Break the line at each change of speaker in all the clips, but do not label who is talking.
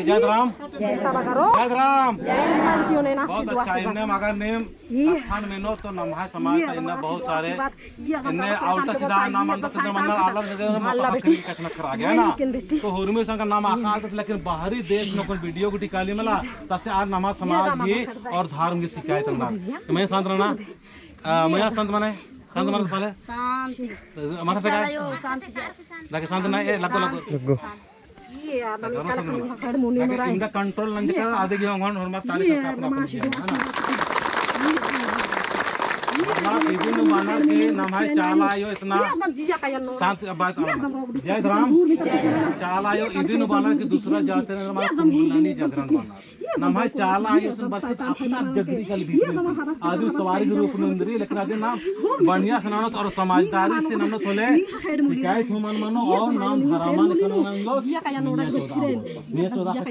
जय राम बहुत अच्छा इन्हें मगर नेम खान में नो तो नमहा समाज का इन्हें बहुत सारे इन्हें आउट सीधा नाम अंदर से मंडल आलर ने मतलब खरीद कचना करा गया ना तो हुरमी संग नाम आकाश लेकिन बाहरी देश में कोई वीडियो को टिकाली मिला तसे आज नमाज समाज की और धर्म की शिकायत ना मैं संत रहना मैं संत माने पहले शांति माथा से लगे शांति ना ये लगो इनका कंट्रोल नहीं कर आधे की हम हमारा तारीख माना के नाम है चालायो इतना शांति बात जय राम चालायो इदिन बाना के दूसरा जाते हैं हमारा कुंडलानी जागरण बाना नाम है चालायो सुन बस अपना जगरी कल भी आदि सवारी के रूप में इंद्री लेकिन आदि नाम बढ़िया सुनानो और समझदारी से नाम थोले शिकायत हो मन मानो और नाम धरामान करोना लो निया 14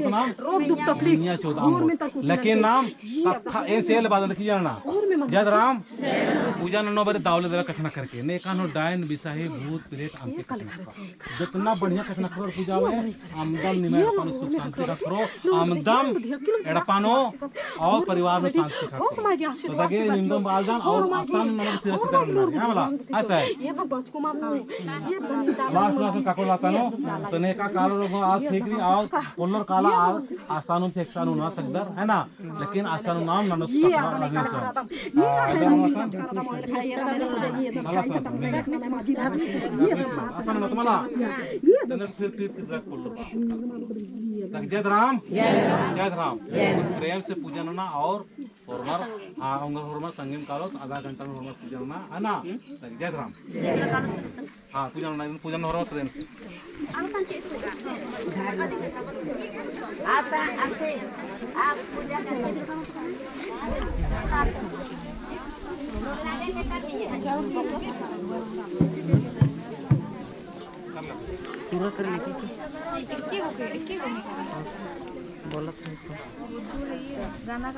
नाम रोग दुख तकलीफ निया 14 लेकिन नाम कथा ए सेल बादन की जाना जय राम पूजा नो बारे दावले दरा कछना करके ने कानो डायन बिसाही भूत प्रेत अंते जितना बढ़िया कछना करो पूजा में आमदम निमय पानो सुख शांति रखो आमदम एड़पानो और परिवार में शांति रखो तो लगे निंदम बालदान और आसान मन से सिर करना है वाला ऐसा है लास्ट क्लास काको लातानो तो ने का कालो आज ठीक नहीं आओ कोलर काला आसानों से एकसानो ना सकदर है ना लेकिन आसानो नाम ना जय राम प्रेम से पूजन ना और संगम कालो आधा घंटा में पूजन ना है ना जय राम हाँ पूजन हो रहा प्रेम से आप पूजा पूरा कर लेके बोला गाना